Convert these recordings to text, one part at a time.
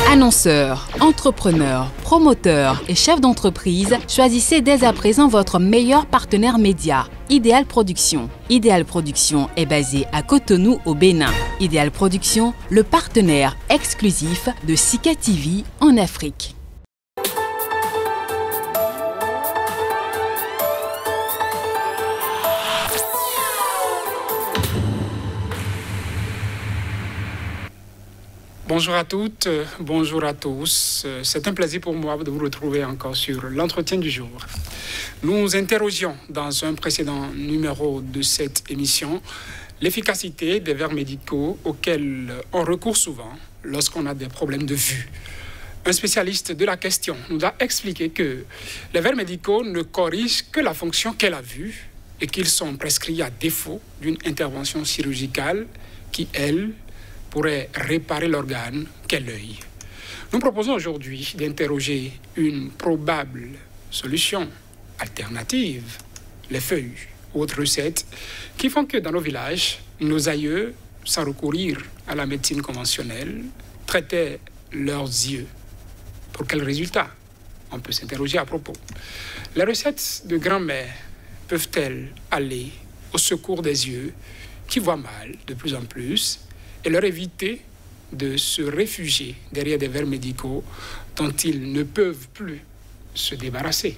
Annonceurs, entrepreneurs, promoteurs et chefs d'entreprise, choisissez dès à présent votre meilleur partenaire média, Ideal Production. Ideal Production est basé à Cotonou au Bénin. Ideal Production, le partenaire exclusif de Sika TV en Afrique. Bonjour à toutes, bonjour à tous. C'est un plaisir pour moi de vous retrouver encore sur l'entretien du jour. Nous interrogions dans un précédent numéro de cette émission l'efficacité des verres médicaux auxquels on recourt souvent lorsqu'on a des problèmes de vue. Un spécialiste de la question nous a expliqué que les verres médicaux ne corrigent que la fonction qu'est la vue et qu'ils sont prescrits à défaut d'une intervention chirurgicale qui, elle, pourrait réparer l'organe qu'est l'œil. Nous proposons aujourd'hui d'interroger une probable solution alternative, les feuilles ou autres recettes qui font que dans nos villages, nos aïeux, sans recourir à la médecine conventionnelle, traitaient leurs yeux. Pour quel résultat? On peut s'interroger à propos. Les recettes de grand-mère peuvent-elles aller au secours des yeux qui voient mal de plus en plus et leur éviter de se réfugier derrière des verres médicaux dont ils ne peuvent plus se débarrasser?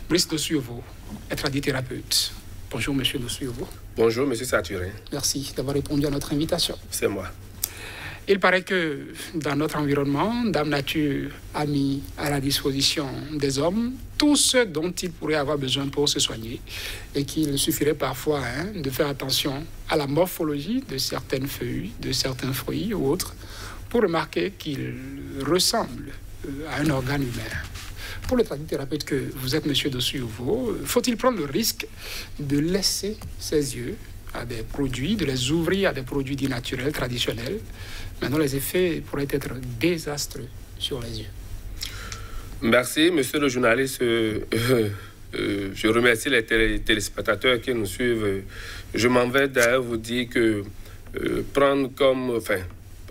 Brice Dosuyovo est radithérapeute. Bonjour, monsieur Dosuyovo. Bonjour, monsieur Saturin. Merci d'avoir répondu à notre invitation. C'est moi. Il paraît que dans notre environnement, Dame Nature a mis à la disposition des hommes tout ce dont ils pourraient avoir besoin pour se soigner et qu'il suffirait parfois de faire attention à la morphologie de certaines feuilles, de certains fruits ou autres pour remarquer qu'ils ressemblent à un organe humain. Pour le tradithérapeute que vous êtes, monsieur Dosuyovo, faut-il prendre le risque de laisser ses yeux à des produits, de les ouvrir à des produits dits naturels, traditionnels, mais dont les effets pourraient être désastreux sur les yeux? Merci, monsieur le journaliste. Je remercie les téléspectateurs qui nous suivent. Je m'en vais d'ailleurs vous dire que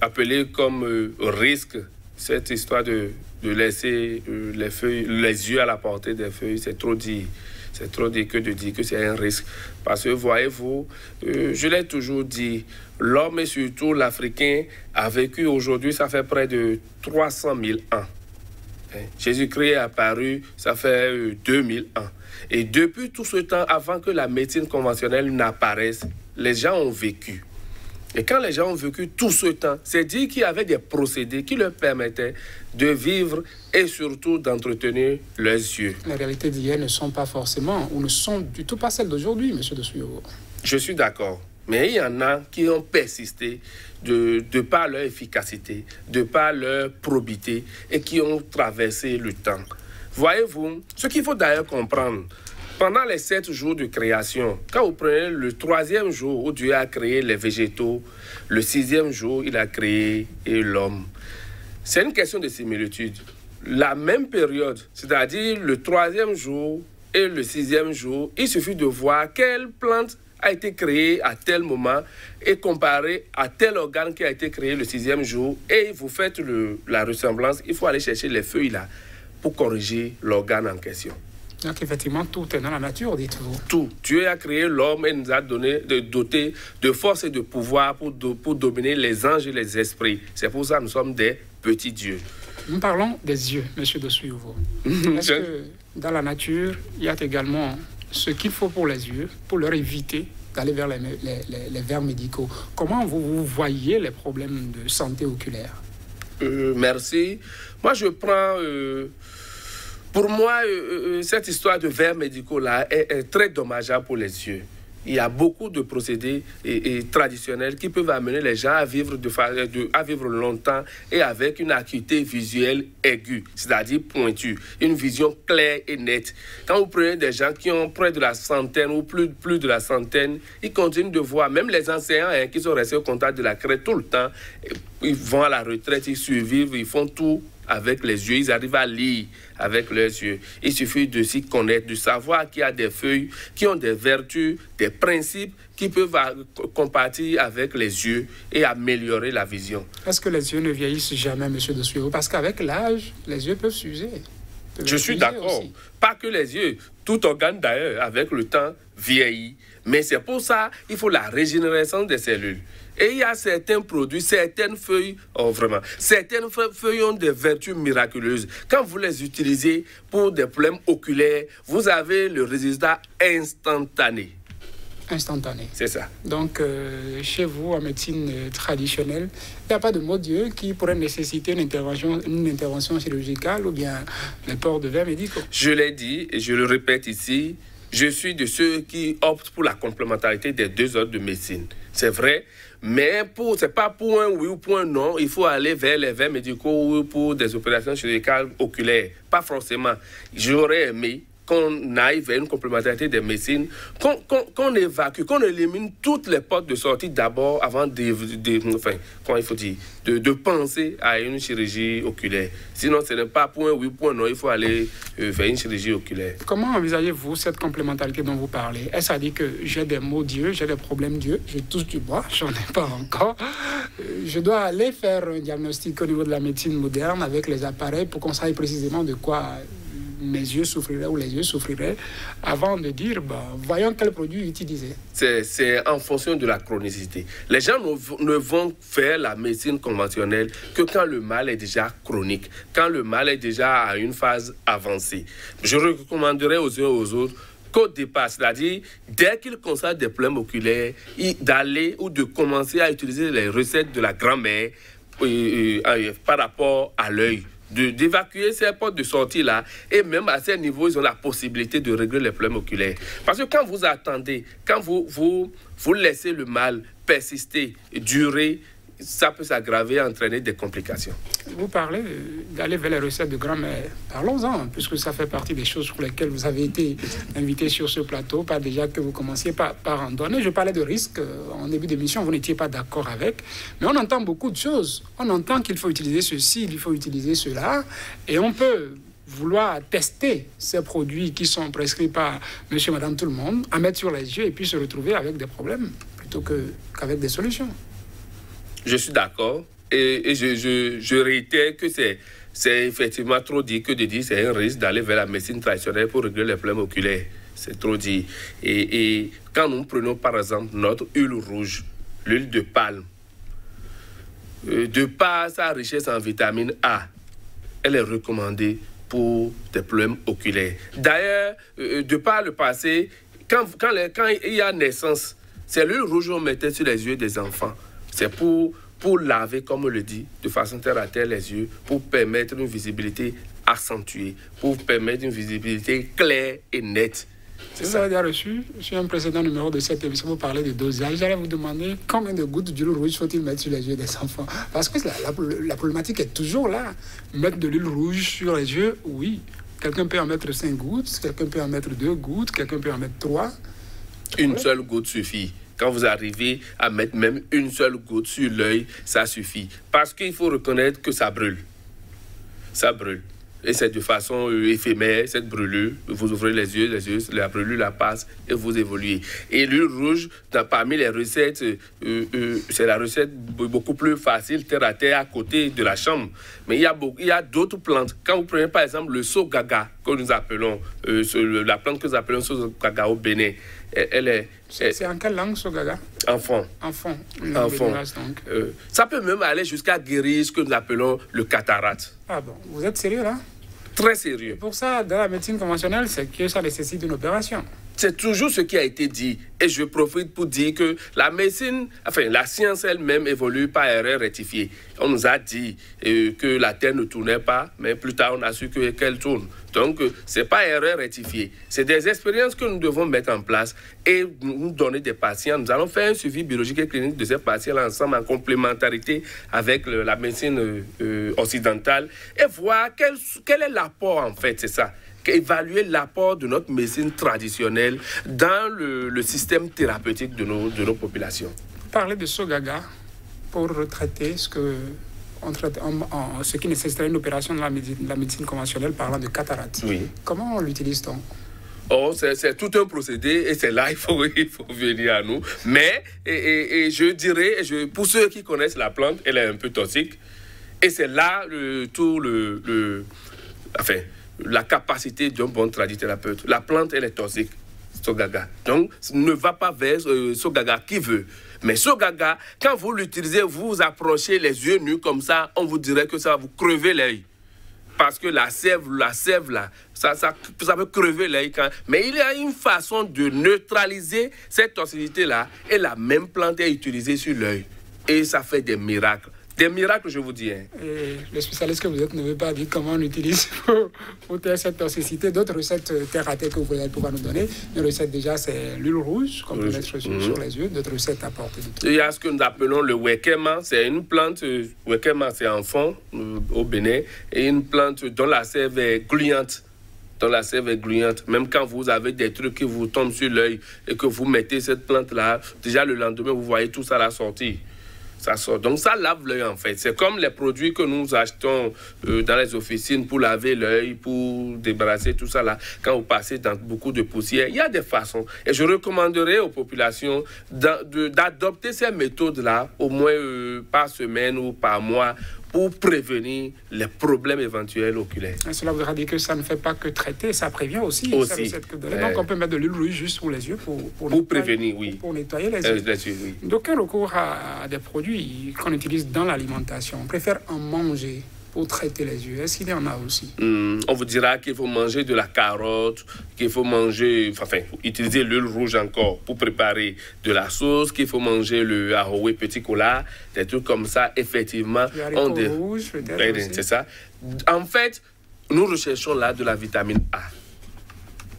appeler comme risque cette histoire de laisser les yeux à la portée des feuilles, c'est trop dit. C'est trop dit que de dire que c'est un risque. Parce que, voyez-vous, je l'ai toujours dit, l'homme et surtout l'Africain a vécu aujourd'hui, ça fait près de 300 000 ans. Jésus-Christ est apparu, ça fait 2000 ans. Et depuis tout ce temps, avant que la médecine conventionnelle n'apparaisse, les gens ont vécu. Et quand les gens ont vécu tout ce temps, c'est dire qu'il y avait des procédés qui leur permettaient de vivre et surtout d'entretenir leurs yeux. Les réalités d'hier ne sont pas forcément, ou ne sont du tout pas celles d'aujourd'hui, monsieur Dosuyovo. Je suis d'accord. Mais il y en a qui ont persisté de par leur efficacité, de par leur probité et qui ont traversé le temps. Voyez-vous, ce qu'il faut d'ailleurs comprendre, pendant les 7 jours de création, quand vous prenez le 3e jour où Dieu a créé les végétaux, le 6e jour, il a créé l'homme. C'est une question de similitude. La même période, c'est-à-dire le 3e jour et le 6e jour, il suffit de voir quelle plante a été créée à tel moment et comparée à tel organe qui a été créé le 6e jour et vous faites la ressemblance. Il faut aller chercher les feuilles là pour corriger l'organe en question. Donc effectivement, tout est dans la nature, dites-vous. Tout. Dieu a créé l'homme et nous a doté de force et de pouvoir pour dominer les anges et les esprits. C'est pour ça que nous sommes des petits dieux. Nous parlons des yeux, monsieur Dosuyovo. Est-ce que dans la nature, il y a également ce qu'il faut pour les yeux, pour leur éviter d'aller vers les verres médicaux? Comment vous voyez les problèmes de santé oculaire? Merci. Moi, je prends... Pour moi, cette histoire de verres médicaux-là est très dommageable pour les yeux. Il y a beaucoup de procédés traditionnels qui peuvent amener les gens à vivre, à vivre longtemps et avec une acuité visuelle aiguë, c'est-à-dire pointue, une vision claire et nette. Quand vous prenez des gens qui ont près de la centaine ou plus de la centaine, ils continuent de voir, même les enseignants qui sont restés au contact de la craie tout le temps, ils vont à la retraite, ils survivent, ils font tout avec les yeux, ils arrivent à lire avec leurs yeux. Il suffit de s'y connaître, de savoir qu'il y a des feuilles qui ont des vertus, des principes qui peuvent compatir avec les yeux et améliorer la vision. Est-ce que les yeux ne vieillissent jamais, M. de Suéo? Parce qu'avec l'âge, les yeux peuvent s'user. Je suis d'accord. Pas que les yeux, tout organe d'ailleurs, avec le temps, vieillit. Mais c'est pour ça qu'il faut la régénérescence des cellules. Et il y a certains produits, certaines feuilles, certaines feuilles ont des vertus miraculeuses. Quand vous les utilisez pour des problèmes oculaires, vous avez le résultat instantané. Instantané. C'est ça. Donc, chez vous, en médecine traditionnelle, il n'y a pas de mot Dieu qui pourrait nécessiter une intervention chirurgicale ou bien le port de verres médicaux. Je l'ai dit et je le répète ici, je suis de ceux qui optent pour la complémentarité des deux ordres de médecine. C'est vrai, mais ce n'est pas pour un oui ou pour un non. Il faut aller vers les verres médicaux ou pour des opérations chirurgicales oculaires. Pas forcément. J'aurais aimé qu'on aille vers une complémentarité des médecines, qu'on évacue, qu'on élimine toutes les portes de sortie d'abord avant de penser à une chirurgie oculaire. Sinon, ce n'est pas pour un oui ou pour un non, il faut aller vers une chirurgie oculaire. Comment envisagez-vous cette complémentarité dont vous parlez? Est-ce à dire que j'ai des maux Dieu, j'ai des problèmes Dieu, je touche du bois, j'en ai pas encore. Je dois aller faire un diagnostic au niveau de la médecine moderne avec les appareils pour qu'on sache précisément de quoi mes yeux souffriraient ou les yeux souffriraient avant de dire, voyons quel produit utiliser. C'est en fonction de la chronicité. Les gens ne vont faire la médecine conventionnelle que quand le mal est déjà chronique, quand le mal est déjà à une phase avancée. Je recommanderais aux uns et aux autres qu'au départ, c'est-à-dire dès qu'ils constatent des problèmes oculaires, d'aller ou de commencer à utiliser les recettes de la grand-mère par rapport à l'œil, d'évacuer ces portes de sortie-là, et même à ces niveaux, ils ont la possibilité de régler les problèmes oculaires. Parce que quand vous attendez, quand vous laissez le mal persister, durer, ça peut s'aggraver et entraîner des complications. Vous parlez d'aller vers les recettes de grand-mère. Parlons-en, puisque ça fait partie des choses pour lesquelles vous avez été invité sur ce plateau, pas déjà que vous commenciez par en donner. Je parlais de risques en début d'émission, vous n'étiez pas d'accord avec, mais on entend beaucoup de choses. On entend qu'il faut utiliser ceci, il faut utiliser cela, et on peut vouloir tester ces produits qui sont prescrits par monsieur, madame, tout le monde, à mettre sur les yeux et puis se retrouver avec des problèmes plutôt qu'avec des solutions. Je suis d'accord et je réitère que c'est effectivement trop dit que de dire c'est un risque d'aller vers la médecine traditionnelle pour régler les problèmes oculaires. C'est trop dit. Et quand nous prenons par exemple notre huile rouge, l'huile de palme, de par sa richesse en vitamine A, elle est recommandée pour des problèmes oculaires. D'ailleurs, de par le passé, quand il y a naissance, c'est l'huile rouge qu'on mettait sur les yeux des enfants. C'est pour laver, comme on le dit, de façon terre à terre les yeux, pour permettre une visibilité accentuée, pour permettre une visibilité claire et nette. Vous avez déjà reçu, sur un précédent numéro de cette émission, vous parlez de dosage. J'allais vous demander combien de gouttes d'huile rouge faut-il mettre sur les yeux des enfants? Parce que la problématique est toujours là. Mettre de l'huile rouge sur les yeux, oui. Quelqu'un peut en mettre 5 gouttes, quelqu'un peut en mettre 2 gouttes, quelqu'un peut en mettre 3. Une seule goutte suffit. Quand vous arrivez à mettre même une seule goutte sur l'œil, ça suffit. Parce qu'il faut reconnaître que ça brûle. Ça brûle. Et c'est de façon éphémère, cette brûlure. Vous ouvrez les yeux, la brûlure la passe et vous évoluez. Et l'huile rouge, parmi les recettes, c'est la recette beaucoup plus facile, terre à terre, à côté de la chambre. Mais il y a d'autres plantes. Quand vous prenez par exemple le sogaga, que nous appelons, la plante que nous appelons sogaga au Bénin, c'est en quelle langue, sogaga? Enfant. Enfant. Ça peut même aller jusqu'à guérir ce que nous appelons le cataracte. Ah bon, vous êtes sérieux là? Très sérieux. Pour ça, dans la médecine conventionnelle, c'est que ça nécessite une opération. C'est toujours ce qui a été dit. Et je profite pour dire que la médecine, la science elle-même évolue par erreur rectifiée. On nous a dit que la Terre ne tournait pas, mais plus tard, on a su qu'elle tourne. Donc, ce n'est pas erreur rectifiée. C'est des expériences que nous devons mettre en place et nous donner des patients. Nous allons faire un suivi biologique et clinique de ces patients ensemble en complémentarité avec la médecine occidentale et voir quel est l'apport, en fait, c'est ça. Évaluer l'apport de notre médecine traditionnelle dans le système thérapeutique de nos populations. Vous parlez de sogaga pour retraiter ce que ce qui nécessiterait une opération de la médecine conventionnelle, parlant de cataracte. Oui. Comment l'utilise-t-on? Oh, c'est tout un procédé et c'est là il faut venir à nous. Mais je dirais, pour ceux qui connaissent la plante, elle est un peu toxique. Et c'est là la capacité d'un bon tradithérapeute. La plante, elle est toxique, Sogaga. Donc, ne va pas vers Sogaga qui veut. Mais Sogaga, quand vous l'utilisez, vous approchez les yeux nus comme ça, on vous dirait que ça va vous crever l'œil. Parce que la sève là, ça peut crever l'œil. Mais il y a une façon de neutraliser cette toxicité-là. Et la même plante est utilisée sur l'œil. Et ça fait des miracles. Des miracles, je vous dis. Hein. Et le spécialiste que vous êtes ne veut pas dire comment on utilise pour taire cette toxicité. D'autres recettes terre à terre que vous pouvez pouvoir nous donner. Une recette déjà, c'est l'huile rouge, qu'on peut mettre sur les yeux. D'autres recettes à porter. Il y a ce que nous appelons le wekema. C'est une plante, wekema c'est en fond au Bénin, et une plante dont la sève est gluante. Même quand vous avez des trucs qui vous tombent sur l'œil et que vous mettez cette plante-là, déjà le lendemain, vous voyez tout ça là sortir. Ça sort. Donc ça lave l'œil en fait. C'est comme les produits que nous achetons dans les officines pour laver l'œil, pour débarrasser tout ça là. Quand vous passez dans beaucoup de poussière, il y a des façons. Et je recommanderais aux populations d'adopter ces méthodes-là au moins par semaine ou par mois pour prévenir les problèmes éventuels oculaires. Et cela voudra dire que ça ne fait pas que traiter, ça prévient aussi. Donc on peut mettre de l'huile rouge juste sur les yeux pour prévenir, oui. Pour nettoyer les yeux. Oui. Donc un recours à des produits qu'on utilise dans l'alimentation. On préfère en manger pour traiter les yeux. Est-ce qu'il y en a aussi? On vous dira qu'il faut manger de la carotte, qu'il faut manger, utiliser l'huile rouge encore pour préparer de la sauce, qu'il faut manger le arowe petit cola, des trucs comme ça, effectivement. Le rouge, peut-être. C'est ça. En fait, nous recherchons là de la vitamine A.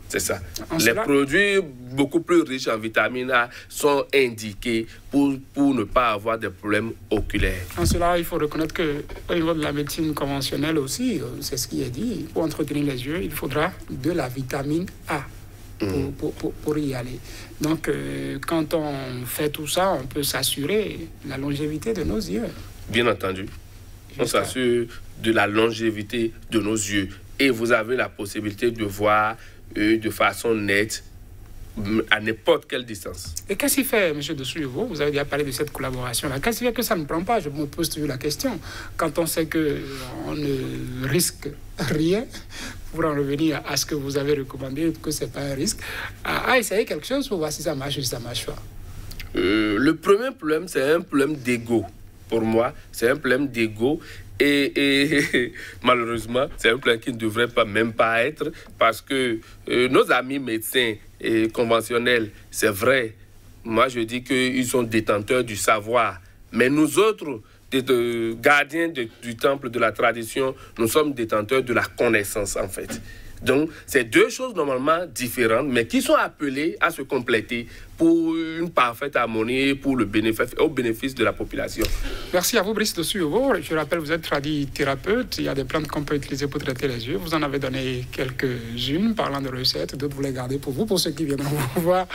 C'est ça. Les produits beaucoup plus riches en vitamine A sont indiqués pour ne pas avoir de problèmes oculaires. En cela, il faut reconnaître qu'au niveau de la médecine conventionnelle aussi, c'est ce qui est dit, pour entretenir les yeux, il faudra de la vitamine A pour y aller. Donc, quand on fait tout ça, on peut s'assurer la longévité de nos yeux. Bien entendu. On s'assure de la longévité de nos yeux. Et vous avez la possibilité de voir de façon nette à n'importe quelle distance. Et qu'est-ce qui fait, M. Dessouyevo, vous avez déjà parlé de cette collaboration-là, qu'est-ce qui fait que ça ne prend pas? Je me pose toujours la question. Quand on sait qu'on ne risque rien, pour en revenir à ce que vous avez recommandé, que ce n'est pas un risque, à essayer quelque chose pour voir si ça marche ou si ça ne marche pas. Le premier problème, c'est un problème d'ego. Pour moi, c'est un problème d'ego. Et malheureusement, c'est un problème qui ne devrait même pas être, parce que nos amis médecins conventionnels, c'est vrai, moi je dis qu'ils sont détenteurs du savoir, mais nous autres, gardiens du temple de la tradition, nous sommes détenteurs de la connaissance en fait. Donc, c'est deux choses normalement différentes, mais qui sont appelées à se compléter pour une parfaite harmonie, pour le bénéfice, au bénéfice de la population. Merci à vous, Brice Dessouyevo. Je rappelle, vous êtes tradithérapeute. Il y a des plantes qu'on peut utiliser pour traiter les yeux. Vous en avez donné quelques-unes, parlant de recettes. D'autres, vous les gardez pour vous, pour ceux qui viendront vous voir,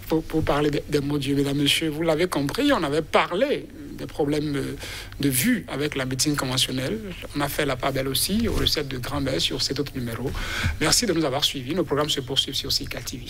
pour parler des mots de Dieu. Mesdames, Messieurs, vous l'avez compris, on avait parlé des problèmes de vue avec la médecine conventionnelle. On a fait la part belle aussi aux recettes de grand-mère sur cet autre numéro. Merci de nous avoir suivis. Nos programmes se poursuivent sur CICAL TV.